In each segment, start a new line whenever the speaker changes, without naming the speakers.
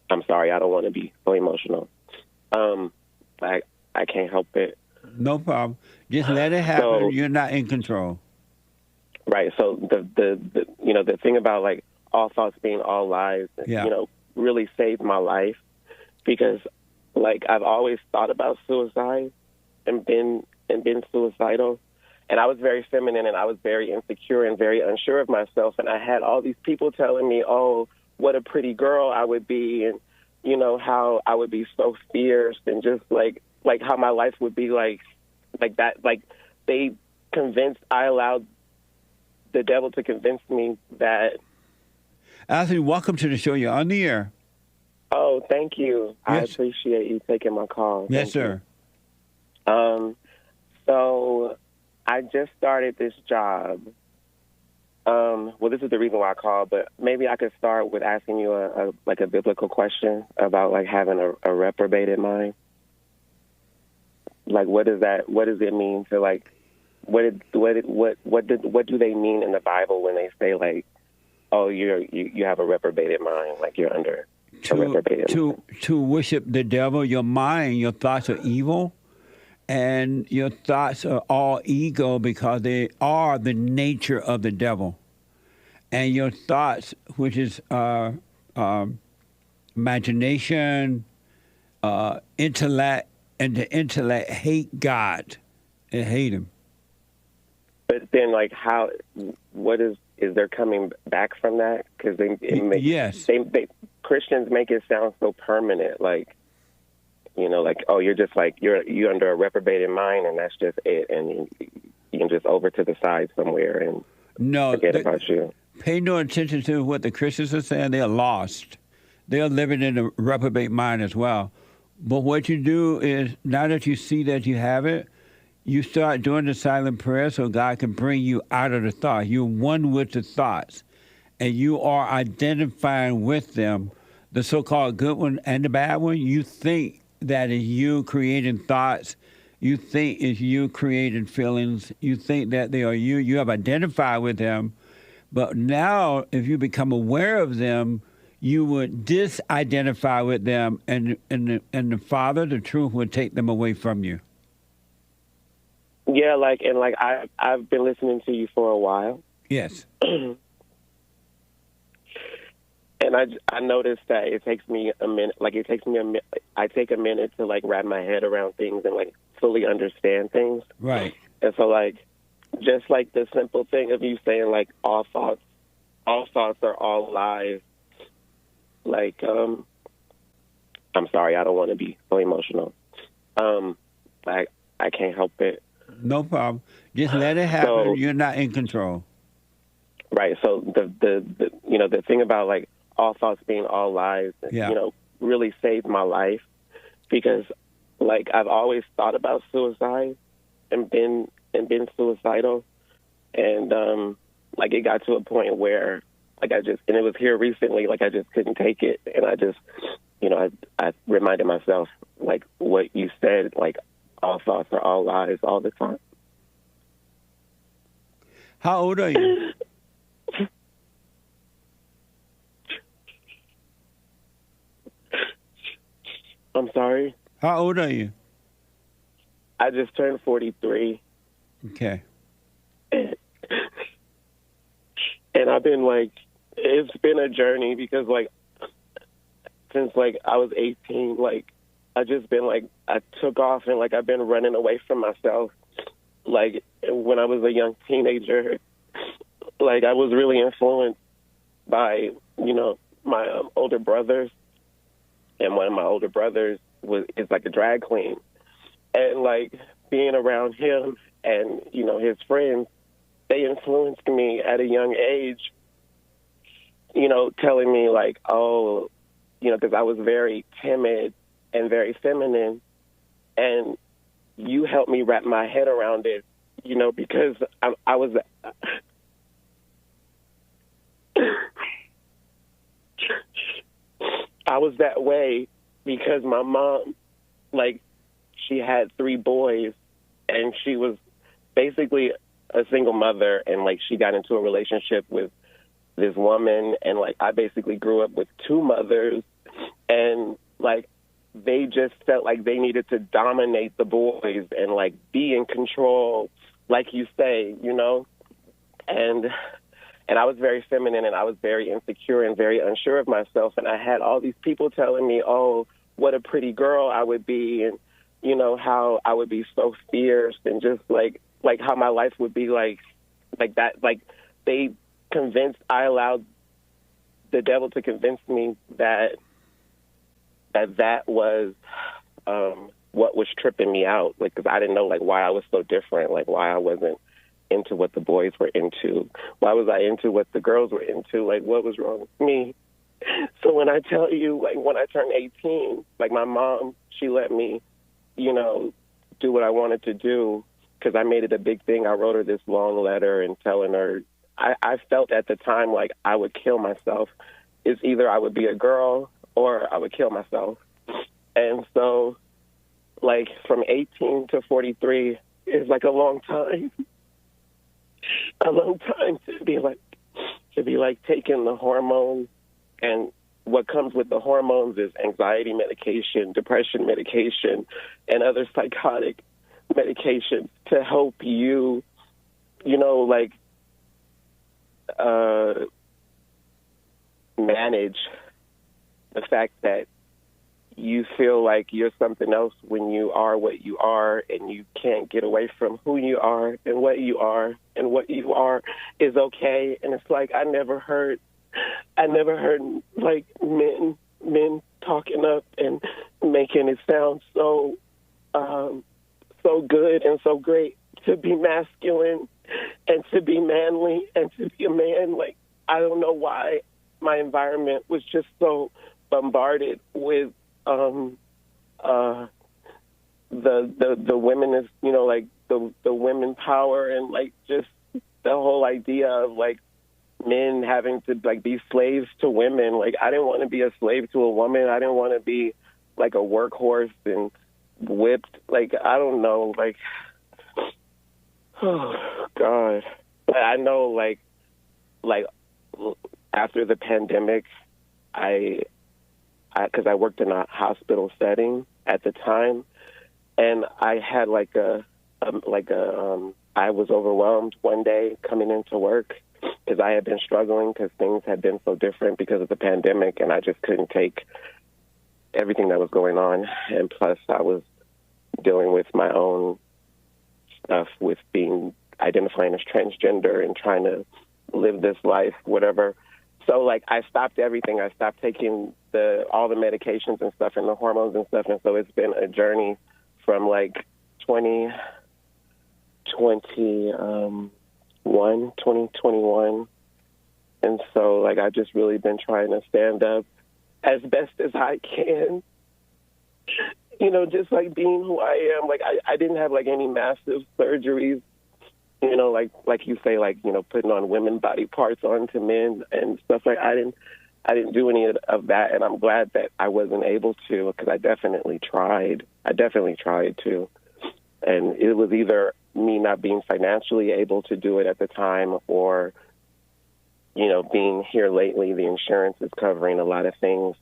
I'm sorry, I don't want to be so emotional. I can't help it.
No problem. Just let it happen.
So,
You're not in control.
right. So the thing about like all thoughts being all lies,
Yeah.
really saved my life because like I've always thought about suicide and been suicidal. And I was very feminine and I was very insecure and very unsure of myself. And I had all these people telling me, oh, what a pretty girl I would be. And, how I would be so fierce and just like how my life would be like that. Like I allowed the devil to convince me that.
Anthony, welcome to the show. You're on the air.
Oh, thank you.
Yes.
I appreciate you taking my call.
Yes, sir.
So I just started this job. Well, this is the reason why I called, but maybe I could start with asking you a biblical question about like having a reprobated mind. Like, what does it mean to like, what do they mean in the Bible when they say like, oh, you have a reprobated mind, like you're under a reprobated mind?
To worship the devil, your mind, your thoughts are evil. And your thoughts are all ego because they are the nature of the devil. And your thoughts, which is imagination, intellect, and the intellect hate God. They hate him.
But then, like, is there coming back from that? Because
yes,
Christians make it sound so permanent, like. Like, oh, you're just like, you're under a reprobated mind, and that's just it, and you can just over to the side somewhere and forget about you.
Pay no attention to what the Christians are saying. They're lost. They're living in a reprobate mind as well. But what you do is, now that you see that you have it, you start doing the silent prayer so God can bring you out of the thought. You're one with the thoughts, and you are identifying with them, the so-called good one and the bad one. You think that is you creating thoughts. You think it's you creating feelings. You think that they are you. You have identified with them. But now, if you become aware of them, you would disidentify with them, and the Father, the truth, would take them away from you.
Yeah, I've been listening to you for a while.
Yes.
And I noticed that it takes me a minute. I take a minute to like wrap my head around things and like fully understand things.
Right.
And so like, just like the simple thing of you saying like all thoughts are all lies. Like, I'm sorry, I don't want to be so emotional. I can't help it.
No problem. Just let it happen. So, you're not in control.
Right. So the thing about like all thoughts being all lies, really saved my life because like I've always thought about suicide and been suicidal. And like it got to a point where like and it was here recently, like I just couldn't take it. And I just, I reminded myself like what you said, like all thoughts are all lies all the time.
How old are you?
I'm sorry?
How old are you?
I just turned 43.
Okay.
And I've been like, it's been a journey because like, since like I was 18, like I just been like, I took off and like I've been running away from myself. Like when I was a young teenager, like I was really influenced by, my older brothers. And one of my older brothers is like a drag queen. And like being around him and, his friends, they influenced me at a young age, telling me like, oh, because I was very timid and very feminine. And you helped me wrap my head around it, because I was... I was that way because my mom, like, she had 3 boys, and she was basically a single mother, and, like, she got into a relationship with this woman, and, like, I basically grew up with 2 mothers, and like they just felt like they needed to dominate the boys and like be in control, like you say, you know? And I was very feminine, and I was very insecure and very unsure of myself. And I had all these people telling me, oh, what a pretty girl I would be, and, you know, how I would be so fierce, and just like how my life would be like that. Like they I allowed the devil to convince me that was what was tripping me out. Like, because I didn't know like why I was so different, like why I wasn't into what the boys were into. Why was I into what the girls were into? Like, what was wrong with me? So when I tell you, like, when I turned 18, like, my mom, she let me, you know, do what I wanted to do, because I made it a big thing. I wrote her this long letter and telling her, I felt at the time like I would kill myself. It's either I would be a girl or I would kill myself. And so, like, from 18 to 43 is like a long time. A long time to be like taking the hormones, and what comes with the hormones is anxiety medication, depression medication, and other psychotic medications to help you, you know, like manage the fact that you feel like you're something else when you are what you are, and you can't get away from who you are and what you are, and what you are is okay. And it's like I never heard like men talking up and making it sound so so good and so great to be masculine and to be manly and to be a man. Like, I don't know why my environment was just so bombarded with the women is, you know, like the women power, and like just the whole idea of like men having to like be slaves to women. Like, I didn't want to be a slave to a woman. I didn't want to be like a workhorse and whipped. Like, I don't know, like, oh God. But I know like after the pandemic, because I worked in a hospital setting at the time, and I had I was overwhelmed one day coming into work, because I had been struggling, because things had been so different because of the pandemic, and I just couldn't take everything that was going on. And plus I was dealing with my own stuff with identifying as transgender and trying to live this life, whatever. So, like, I stopped everything. I stopped taking all the medications and stuff and the hormones and stuff. And so it's been a journey from, like, 2021. And so, like, I've just really been trying to stand up as best as I can, you know, just, like, being who I am. Like, I didn't have, like, any massive surgeries, you know, like you say, like, you know, putting on women body parts onto men and stuff. Like, I didn't do any of that, and I'm glad that I wasn't able to, because I definitely tried. I definitely tried to. And it was either me not being financially able to do it at the time, or, you know, being here lately, the insurance is covering a lot of things.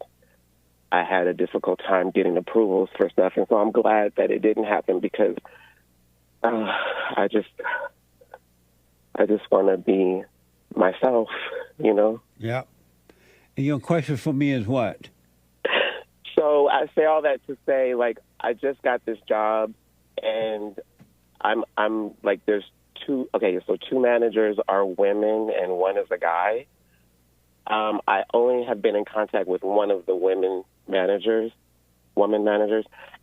I had a difficult time getting approvals for stuff, and so I'm glad that it didn't happen, because I just want to be myself, you know?
Yeah. And your question for me is what?
So I say all that to say, like, I just got this job, and I'm like, there's two managers are women and one is a guy. I only have been in contact with one of the women managers.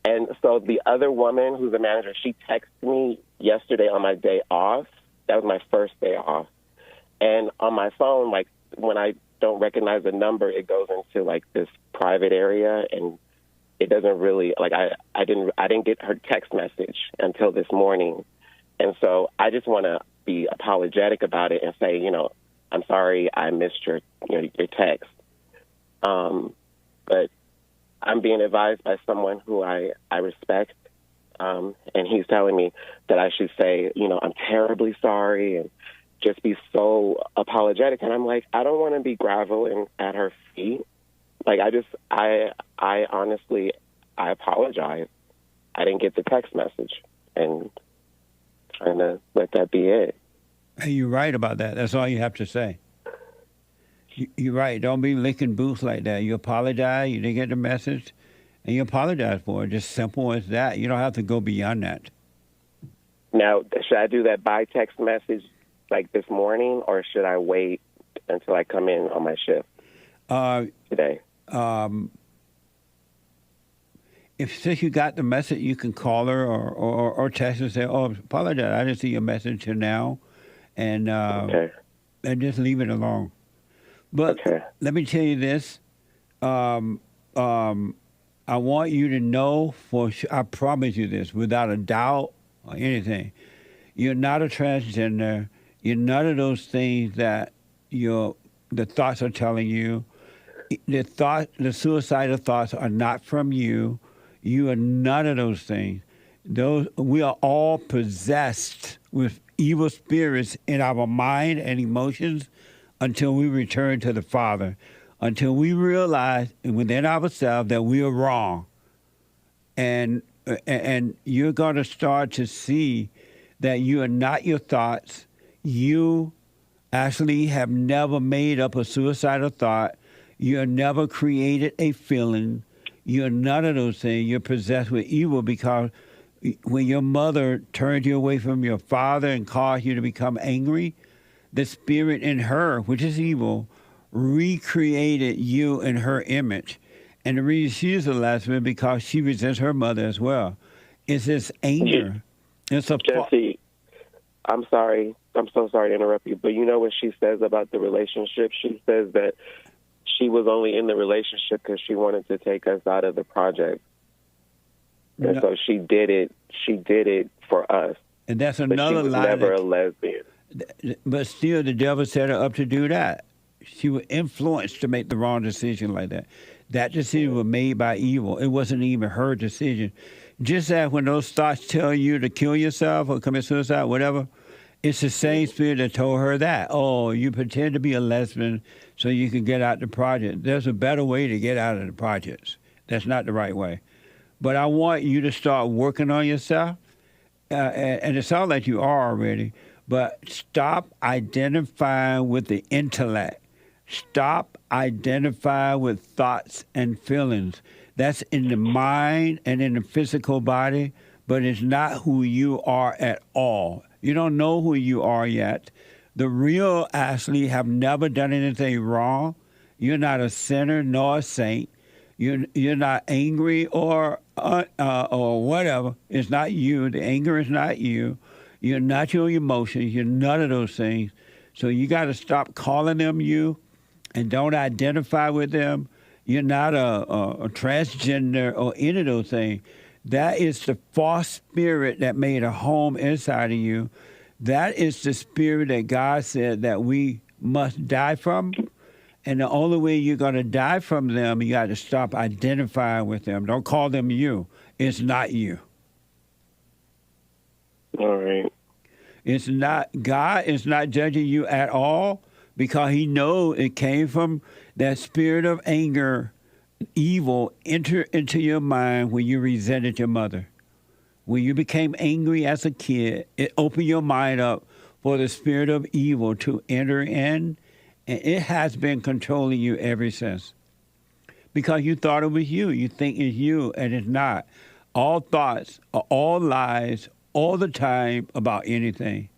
And so the other woman who's a manager, she texted me yesterday on my day off. That was my first day off. And on my phone, like, when I don't recognize the number, it goes into, like, this private area, and it doesn't really, like, I didn't get her text message until this morning. And so I just want to be apologetic about it and say, you know, I'm sorry I missed your text. But I'm being advised by someone who I respect, and he's telling me that I should say, you know, I'm terribly sorry, and just be so apologetic. And I'm like, I don't want to be groveling at her feet. Like, I I honestly, I apologize. I didn't get the text message, and kind of let that be it.
Hey, you're right about that. That's all you have to say. You're right. Don't be licking boots like that. You apologize. You didn't get the message, and you apologize for it. Just simple as that. You don't have to go beyond that.
Now, should I do that by text message like this morning, or should I wait until I come in on my shift today?
If since you got the message, you can call her or text her and say, "Oh, apologize. I didn't see your message till now," and
Okay.
and just leave it alone. But
Okay.
let me tell you this. I want you to know for sure, I promise you this, without a doubt or anything. You're not a transgender. You're none of those things that the thoughts are telling you. The suicidal thoughts are not from you. You are none of those things. We are all possessed with evil spirits in our mind and emotions until we return to the Father, until we realize within ourselves that we are wrong. And you're going to start to see that you are not your thoughts. You actually have never made up a suicidal thought. You have never created a feeling. You're none of those things. You're possessed with evil because when your mother turned you away from your father and caused you to become angry, the spirit in her, which is evil, recreated you in her image. And the reason she's a lesbian because she resents her mother as well. It's this anger. It's a
Jesse, I'm sorry. I'm so sorry to interrupt you, but you know what she says about the relationship? She says that she was only in the relationship because she wanted to take us out of the project. And so she did it. She did it for us.
And that's another
but she was
lie.
Never a lesbian.
But still, the devil set her up to do that. She was influenced to make the wrong decision like that. That decision was made by evil. It wasn't even her decision. Just as when those thoughts tell you to kill yourself or commit suicide, whatever, it's the same spirit that told her that. Oh, you pretend to be a lesbian so you can get out the project. There's a better way to get out of the projects. That's not the right way. But I want you to start working on yourself, and it sounds like you are already, but stop identifying with the intellect. Stop identifying with thoughts and feelings. That's in the mind and in the physical body, but it's not who you are at all. You don't know who you are yet. The real Ashley have never done anything wrong. You're not a sinner nor a saint. You're not angry or whatever. It's not you. The anger is not you. You're not your emotions. You're none of those things. So you got to stop calling them you and don't identify with them. You're not a transgender or any of those things. That is the false spirit that made a home inside of you. That is the spirit that God said that we must die from. And the only way you're going to die from them, you got to stop identifying with them. Don't call them you. It's not you.
All right.
It's not, God is not judging you at all because he knows it came from that spirit of anger, evil, enter into your mind when you resented your mother. When you became angry as a kid, it opened your mind up for the spirit of evil to enter in, and it has been controlling you ever since. Because you thought it was you. You think it's you, and it's not. All thoughts are all lies all the time about anything.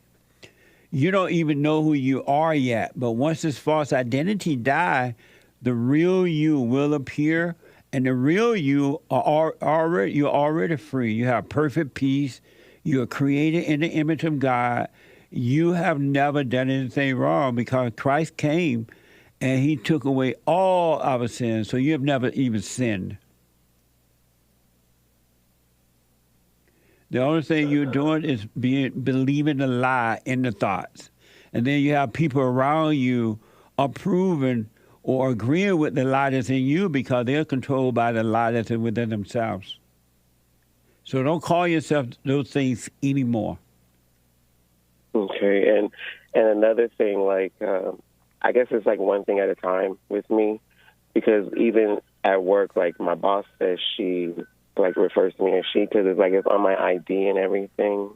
You don't even know who you are yet, but once this false identity dies, the real you will appear, and the real you you're already free. You have perfect peace. You are created in the image of God. You have never done anything wrong because Christ came and he took away all our sins, so you have never even sinned. The only thing you're doing is believing the lie in the thoughts. And then you have people around you approving or agreeing with the lie that's in you because they're controlled by the lie that's within themselves. So don't call yourself those things anymore.
Okay, and another thing, like, I guess it's like one thing at a time with me, because even at work, like my boss says she, like refers to me as she because it's like it's on my ID and everything,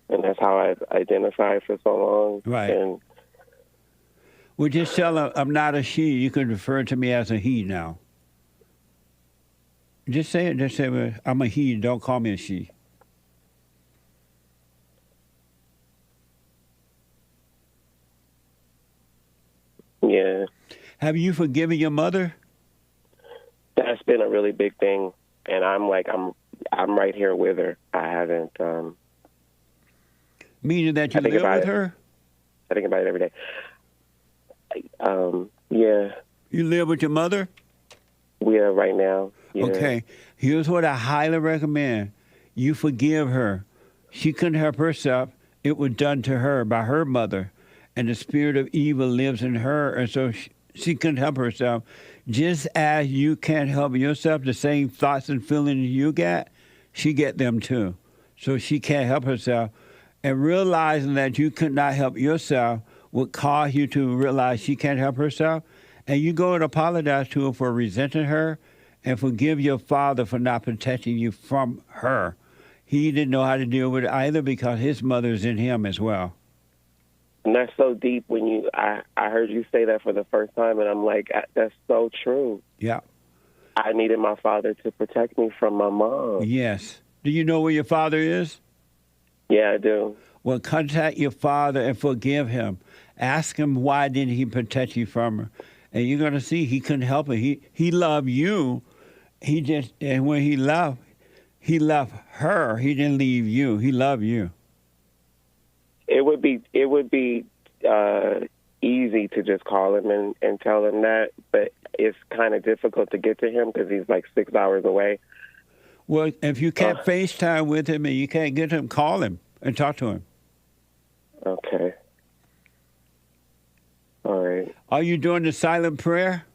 and that's how I've identified for so long.
Right.
And
well, just tell her I'm not a she. You can refer to me as a he now. Just say it. Just say well, I'm a he. Don't call me a she.
yeah,
Have you forgiven your mother?
that's been a really big thing. And I'm right here with her. I haven't.
Meaning that you
I think
live
about
with
it.
her?
I think about it every day. Yeah,
You live with your mother?
we are right now. Yeah.
Okay. Here's what I highly recommend. You forgive her. She couldn't help herself. It was done to her by her mother. And the spirit of evil lives in her. And so she couldn't help herself. Just as you can't help yourself, the same thoughts and feelings you get, she get them too. So she can't help herself. And realizing that you could not help yourself would cause you to realize she can't help herself. And you go and apologize to her for resenting her and forgive your father for not protecting you from her. He didn't know how to deal with it either because his mother is in him as well.
And that's so deep when I heard you say that for the first time, and I'm like, that's so true.
Yeah.
I needed my father to protect me from my mom.
Yes. Do you know where your father is?
Yeah, I do.
Well, contact your father and forgive him. Ask him why didn't he protect you from her. And you're going to see he couldn't help it. He loved you. And when he left her. He didn't leave you. He loved you.
It would be easy to just call him and tell him that, but it's kind of difficult to get to him because he's like 6 hours away.
Well, if you can't FaceTime with him and you can't get him, call him and talk to him.
Okay. All right.
Are you doing the silent prayer?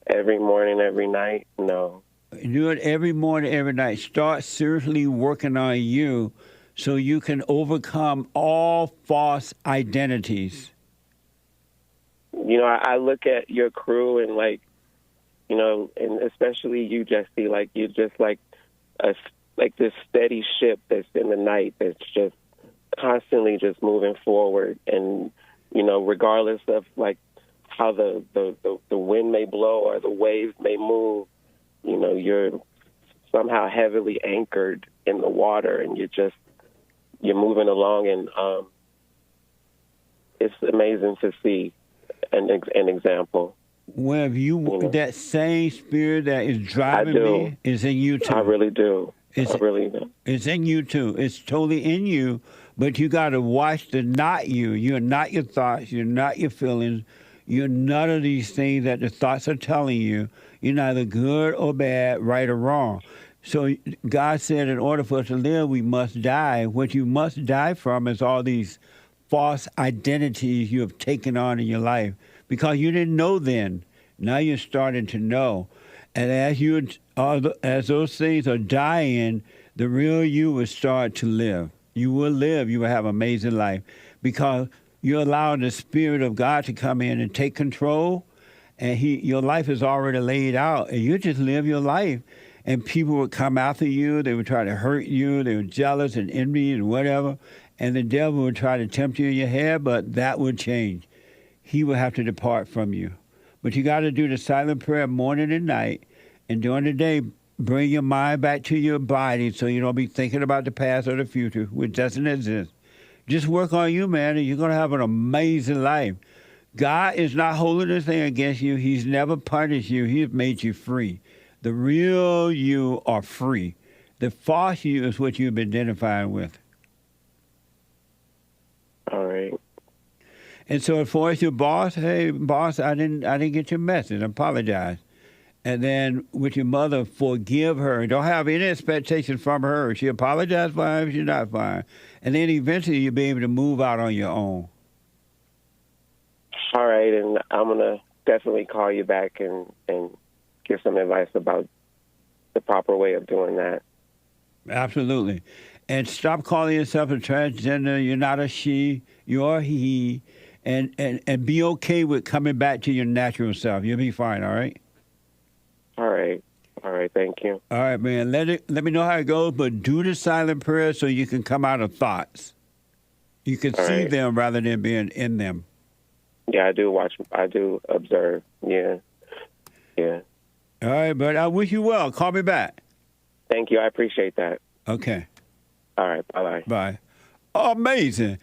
Every morning, every night? No.
Do it every morning, every night. Start seriously working on you so you can overcome all false identities.
You know, I look at your crew and like, you know, and especially you, Jesse, like you're just like this steady ship that's in the night that's just constantly just moving forward. And, you know, regardless of like how the wind may blow or the waves may move, you know, you're somehow heavily anchored in the water and you're moving along. And it's amazing to see an example.
Well, that same spirit that is driving me is in you too.
I really do. I really do.
It's in you too. It's totally in you, but you got to watch the not you. You're not your thoughts. You're not your feelings. You're none of these things that the thoughts are telling you. You're neither good or bad, right or wrong. So God said in order for us to live, we must die. What you must die from is all these false identities you have taken on in your life because you didn't know then. Now you're starting to know. And as those things are dying, the real you will start to live. You will live. You will have an amazing life because you're allowing the Spirit of God to come in and take control. And your life is already laid out. And you just live your life. And people would come after you. They would try to hurt you. They were jealous and envy and whatever. And the devil would try to tempt you in your head, but that would change. He will have to depart from you. But you got to do the silent prayer morning and night. And during the day, bring your mind back to your body so you don't be thinking about the past or the future, which doesn't exist. Just work on you, man, and you're going to have an amazing life. God is not holding this thing against you. He's never punished you. He's made you free. The real you are free. The false you is what you've been identifying with.
All right.
And so as far as your boss, hey, boss, I didn't get your message. I apologize. And then with your mother, forgive her. Don't have any expectations from her. She apologized fine, she's not fine. And then eventually you'll be able to move out on your own.
All right, and I'm going to definitely call you back and give some advice about the proper way of doing that.
Absolutely. And stop calling yourself a transgender. You're not a she, you're a he. And be okay with coming back to your natural self. You'll be fine, all right?
All right. All right, thank you.
All right, man. Let me know how it goes, but do the silent prayer so you can come out of thoughts. You can
All
see
right.
them rather than being in them.
Yeah, I do watch. I do observe. Yeah. Yeah.
All right, but I wish you well. Call me back.
Thank you. I appreciate that.
Okay.
All right. Bye-bye.
Bye. Amazing.